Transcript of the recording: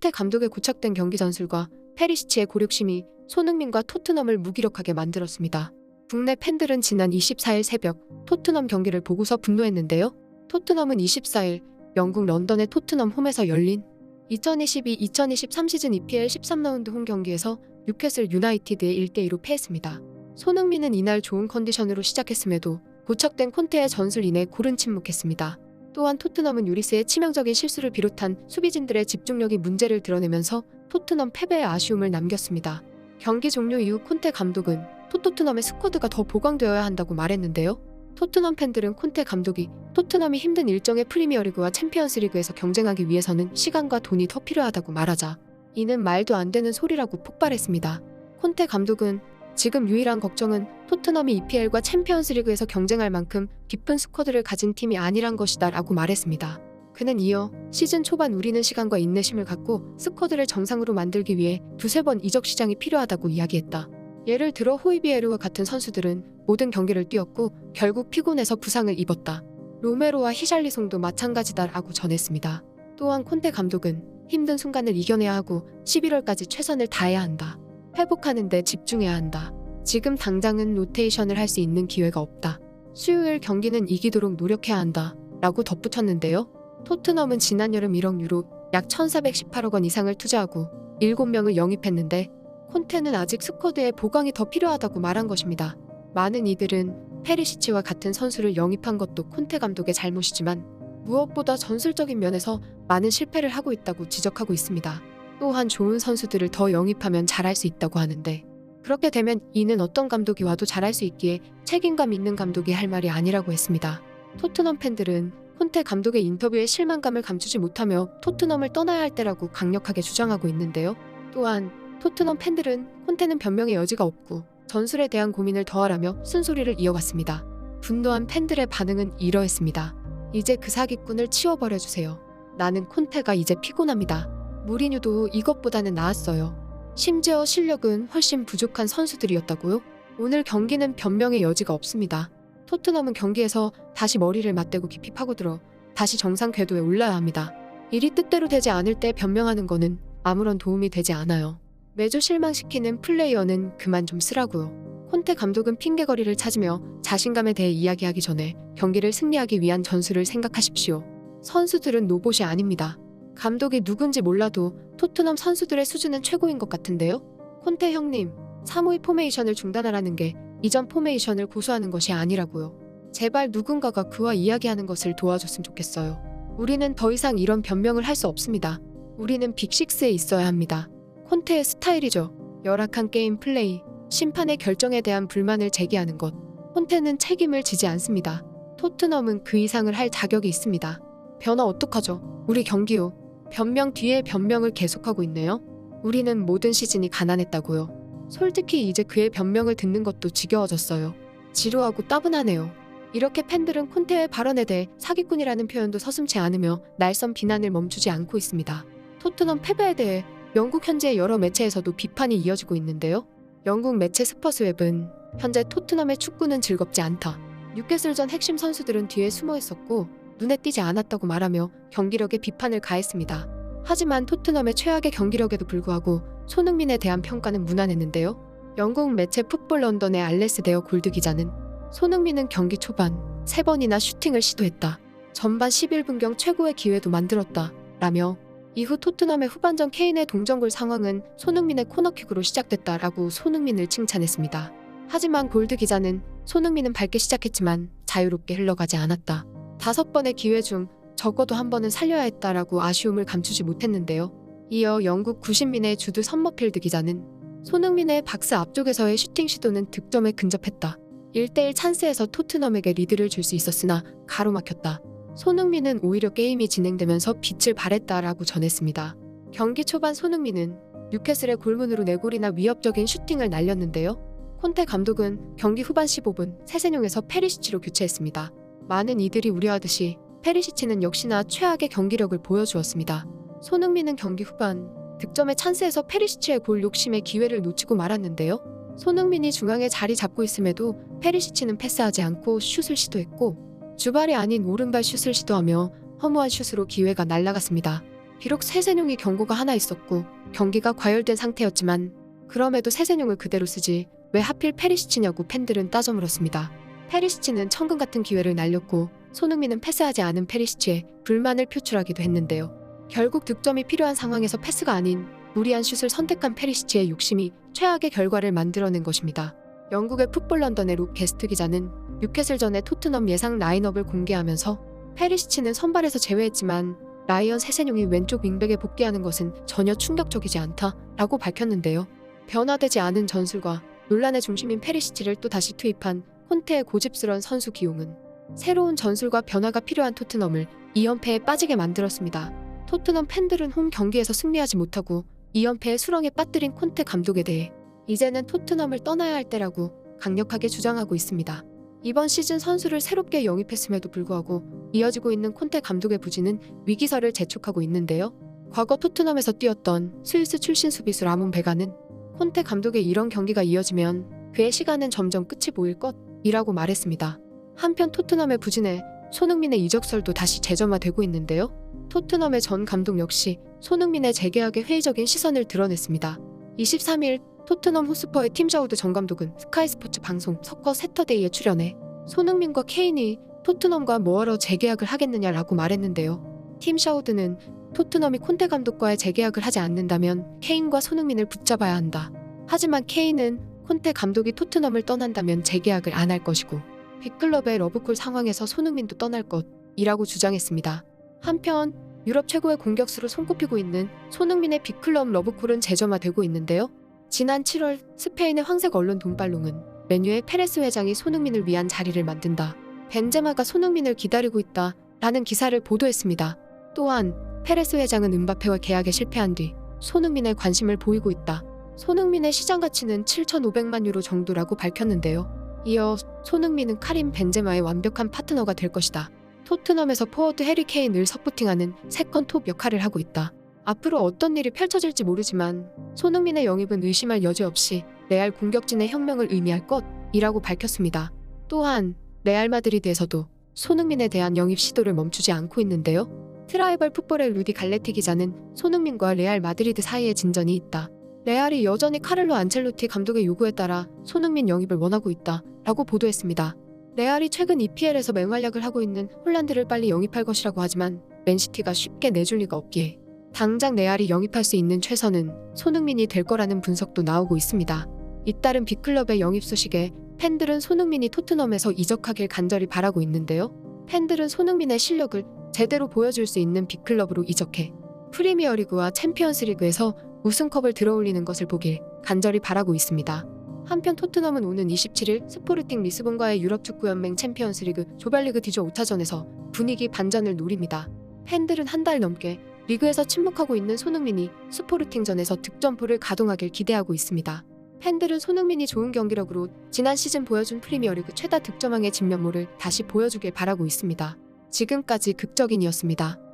콘테 감독의 고착된 경기 전술과 페리시치의 고력심이 손흥민과 토트넘을 무기력하게 만들었습니다. 국내 팬들은 지난 24일 새벽 토트넘 경기를 보고서 분노했는데요. 토트넘은 24일 영국 런던의 토트넘 홈에서 열린 2022-2023 시즌 EPL 13라운드 홈 경기에서 뉴캐슬 유나이티드에 1대2로 패했습니다. 손흥민은 이날 좋은 컨디션으로 시작했음에도 고착된 콘테의 전술 인해 골은 침묵했습니다. 또한 토트넘은 유리스의 치명적인 실수를 비롯한 수비진들의 집중력이 문제를 드러내면서 토트넘 패배에 아쉬움을 남겼습니다. 경기 종료 이후 콘테 감독은 토트넘의 스쿼드가 더 보강되어야 한다고 말했는데요. 토트넘 팬들은 콘테 감독이 토트넘이 힘든 일정의 프리미어리그와 챔피언스리그에서 경쟁하기 위해서는 시간과 돈이 더 필요하다고 말하자 이는 말도 안 되는 소리라고 폭발했습니다. 콘테 감독은 지금 유일한 걱정은 토트넘이 EPL과 챔피언스리그에서 경쟁할 만큼 깊은 스쿼드를 가진 팀이 아니란 것이다 라고 말했습니다. 그는 이어 시즌 초반 우리는 시간과 인내심을 갖고 스쿼드를 정상으로 만들기 위해 두세 번 이적 시장이 필요하다고 이야기했다. 예를 들어 호이비에르와 같은 선수들은 모든 경기를 뛰었고 결국 피곤해서 부상을 입었다. 로메로와 히샬리송도 마찬가지다 라고 전했습니다. 또한 콘테 감독은 힘든 순간을 이겨내야 하고 11월까지 최선을 다해야 한다. 회복하는 데 집중해야 한다. 지금 당장은 로테이션을 할 수 있는 기회가 없다. 수요일 경기는 이기도록 노력해야 한다. 라고 덧붙였는데요. 토트넘은 지난 여름 1억 유로 약 1,418억 원 이상을 투자하고 7명을 영입했는데 콘테는 아직 스쿼드에 보강이 더 필요하다고 말한 것입니다. 많은 이들은 페리시치와 같은 선수를 영입한 것도 콘테 감독의 잘못이지만 무엇보다 전술적인 면에서 많은 실패를 하고 있다고 지적하고 있습니다. 또한 좋은 선수들을 더 영입하면 잘할 수 있다고 하는데 그렇게 되면 이는 어떤 감독이 와도 잘할 수 있기에 책임감 있는 감독이 할 말이 아니라고 했습니다. 토트넘 팬들은 콘테 감독의 인터뷰에 실망감을 감추지 못하며 토트넘을 떠나야 할 때라고 강력하게 주장하고 있는데요. 또한 토트넘 팬들은 콘테는 변명의 여지가 없고 전술에 대한 고민을 더하라며 쓴소리를 이어갔습니다. 분노한 팬들의 반응은 이러했습니다. 이제 그 사기꾼을 치워버려주세요. 나는 콘테가 이제 피곤합니다. 무리뉴도 이것보다는 나았어요. 심지어 실력은 훨씬 부족한 선수들이었다고요? 오늘 경기는 변명의 여지가 없습니다. 토트넘은 경기에서 다시 머리를 맞대고 깊이 파고들어 다시 정상 궤도에 올라야 합니다. 일이 뜻대로 되지 않을 때 변명하는 거는 아무런 도움이 되지 않아요. 매주 실망시키는 플레이어는 그만 좀 쓰라고요. 콘테 감독은 핑계거리를 찾으며 자신감에 대해 이야기하기 전에 경기를 승리하기 위한 전술을 생각하십시오. 선수들은 로봇이 아닙니다. 감독이 누군지 몰라도 토트넘 선수들의 수준은 최고인 것 같은데요. 콘테 형님, 3-5-2 포메이션을 중단하라는 게 이전 포메이션을 고수하는 것이 아니라고요. 제발 누군가가 그와 이야기하는 것을 도와줬으면 좋겠어요. 우리는 더 이상 이런 변명을 할 수 없습니다. 우리는 빅6에 있어야 합니다. 콘테의 스타일이죠. 열악한 게임 플레이, 심판의 결정에 대한 불만을 제기하는 것. 콘테는 책임을 지지 않습니다. 토트넘은 그 이상을 할 자격이 있습니다. 변화 어떡하죠? 우리 경기요. 변명 뒤에 변명을 계속하고 있네요. 우리는 모든 시즌이 가난했다고요. 솔직히 이제 그의 변명을 듣는 것도 지겨워졌어요. 지루하고 따분하네요. 이렇게 팬들은 콘테의 발언에 대해 사기꾼이라는 표현도 서슴지 않으며 날선 비난을 멈추지 않고 있습니다. 토트넘 패배에 대해 영국 현지의 여러 매체에서도 비판이 이어지고 있는데요. 영국 매체 스퍼스웹은 현재 토트넘의 축구는 즐겁지 않다. 뉴캐슬전 핵심 선수들은 뒤에 숨어 있었고 눈에 띄지 않았다고 말하며 경기력에 비판을 가했습니다. 하지만 토트넘의 최악의 경기력에도 불구하고 손흥민에 대한 평가는 무난했는데요. 영국 매체 풋볼 런던의 알레스 데어 골드 기자는 손흥민은 경기 초반 3번이나 슈팅을 시도했다. 전반 11분경 최고의 기회도 만들었다. 라며 이후 토트넘의 후반전 케인의 동점골 상황은 손흥민의 코너킥으로 시작됐다라고 손흥민을 칭찬했습니다. 하지만 골드 기자는 손흥민은 밝게 시작했지만 자유롭게 흘러가지 않았다. 5번의 기회 중 적어도 한 번은 살려야 했다라고 아쉬움을 감추지 못했는데요. 이어 영국 구신민의 주드 선머필드 기자는 손흥민의 박스 앞쪽에서의 슈팅 시도는 득점에 근접했다. 1대1 찬스에서 토트넘에게 리드를 줄 수 있었으나 가로막혔다. 손흥민은 오히려 게임이 진행되면서 빛을 발했다라고 전했습니다. 경기 초반 손흥민은 뉴캐슬의 골문으로 4골이나 위협적인 슈팅을 날렸는데요. 콘테 감독은 경기 후반 15분 세세뇽에서 페리시치로 교체했습니다. 많은 이들이 우려하듯이 페리시치는 역시나 최악의 경기력을 보여주었습니다. 손흥민은 경기 후반 득점의 찬스에서 페리시치의 골 욕심의 기회를 놓치고 말았는데요. 손흥민이 중앙에 자리 잡고 있음에도 페리시치는 패스하지 않고 슛을 시도했고 주발이 아닌 오른발 슛을 시도하며 허무한 슛으로 기회가 날아갔습니다. 비록 세세뇽이 경고가 하나 있었고 경기가 과열된 상태였지만 그럼에도 세세뇽을 그대로 쓰지 왜 하필 페리시치냐고 팬들은 따져 물었습니다. 페리시치는 천금 같은 기회를 날렸고 손흥민은 패스하지 않은 페리시치에 불만을 표출하기도 했는데요. 결국 득점이 필요한 상황에서 패스가 아닌 무리한 슛을 선택한 페리시치의 욕심이 최악의 결과를 만들어낸 것입니다. 영국의 풋볼 런던의 룩 게스트 기자는 뉴캐슬전의 토트넘 예상 라인업을 공개하면서 페리시치는 선발에서 제외했지만 라이언 세세뇽이 왼쪽 윙백에 복귀하는 것은 전혀 충격적이지 않다라고 밝혔는데요. 변화되지 않은 전술과 논란의 중심인 페리시치를 또 다시 투입한 콘테의 고집스런 선수 기용은 새로운 전술과 변화가 필요한 토트넘을 2연패에 빠지게 만들었습니다. 토트넘 팬들은 홈 경기에서 승리하지 못하고 2연패의 수렁에 빠뜨린 콘테 감독에 대해 이제는 토트넘을 떠나야 할 때라고 강력하게 주장하고 있습니다. 이번 시즌 선수를 새롭게 영입했음에도 불구하고 이어지고 있는 콘테 감독의 부진은 위기설을 재촉하고 있는데요. 과거 토트넘에서 뛰었던 스위스 출신 수비수 라몬 베가는 콘테 감독의 이런 경기가 이어지면 그의 시간은 점점 끝이 보일 것이라고 말했습니다. 한편 토트넘의 부진에 손흥민의 이적설도 다시 재점화되고 있는데요. 토트넘의 전 감독 역시 손흥민의 재계약에 회의적인 시선을 드러냈습니다. 23일 토트넘 호스퍼의 팀 샤우드 전 감독은 스카이 스포츠 방송 서커 세터데이에 출연해 손흥민과 케인이 토트넘과 뭐하러 재계약을 하겠느냐라고 말했는데요. 팀 샤우드는 토트넘이 콘테 감독과의 재계약을 하지 않는다면 케인과 손흥민을 붙잡아야 한다. 하지만 케인은 콘테 감독이 토트넘을 떠난다면 재계약을 안 할 것이고 빅클럽의 러브콜 상황에서 손흥민도 떠날 것이라고 주장했습니다. 한편 유럽 최고의 공격수로 손꼽히고 있는 손흥민의 빅클럽 러브콜은 재점화되고 있는데요. 지난 7월 스페인의 황색 언론 돈발롱은 맨유의 페레스 회장이 손흥민을 위한 자리를 만든다. 벤제마가 손흥민을 기다리고 있다. 라는 기사를 보도했습니다. 또한 페레스 회장은 음바페와 계약에 실패한 뒤 손흥민에 관심을 보이고 있다. 손흥민의 시장 가치는 7,500만 유로 정도라고 밝혔는데요. 이어 손흥민은 카림 벤제마의 완벽한 파트너가 될 것이다. 토트넘에서 포워드 해리 케인을 서포팅하는 세컨 톱 역할을 하고 있다. 앞으로 어떤 일이 펼쳐질지 모르지만 손흥민의 영입은 의심할 여지 없이 레알 공격진의 혁명을 의미할 것이라고 밝혔습니다. 또한 레알 마드리드에서도 손흥민에 대한 영입 시도를 멈추지 않고 있는데요. 트라이벌 풋볼의 루디 갈레티 기자는 손흥민과 레알 마드리드 사이에 진전이 있다. 레알이 여전히 카를로 안첼로티 감독의 요구에 따라 손흥민 영입을 원하고 있다 라고 보도했습니다. 레알이 최근 EPL에서 맹활약을 하고 있는 홀란드를 빨리 영입할 것이라고 하지만 맨시티가 쉽게 내줄 리가 없기에 당장 레알이 영입할 수 있는 최선은 손흥민이 될 거라는 분석도 나오고 있습니다. 잇따른 빅클럽의 영입 소식에 팬들은 손흥민이 토트넘에서 이적하길 간절히 바라고 있는데요. 팬들은 손흥민의 실력을 제대로 보여줄 수 있는 빅클럽으로 이적해 프리미어리그와 챔피언스리그에서 우승컵을 들어올리는 것을 보길 간절히 바라고 있습니다. 한편 토트넘은 오는 27일 스포르팅 리스본과의 유럽축구연맹 챔피언스리그 조별리그 D조 5차전에서 분위기 반전을 노립니다. 팬들은 한 달 넘게 리그에서 침묵하고 있는 손흥민이 스포르팅전에서 득점포를 가동하길 기대하고 있습니다. 팬들은 손흥민이 좋은 경기력으로 지난 시즌 보여준 프리미어리그 최다 득점왕의 진면모를 다시 보여주길 바라고 있습니다. 지금까지 극적인이었습니다.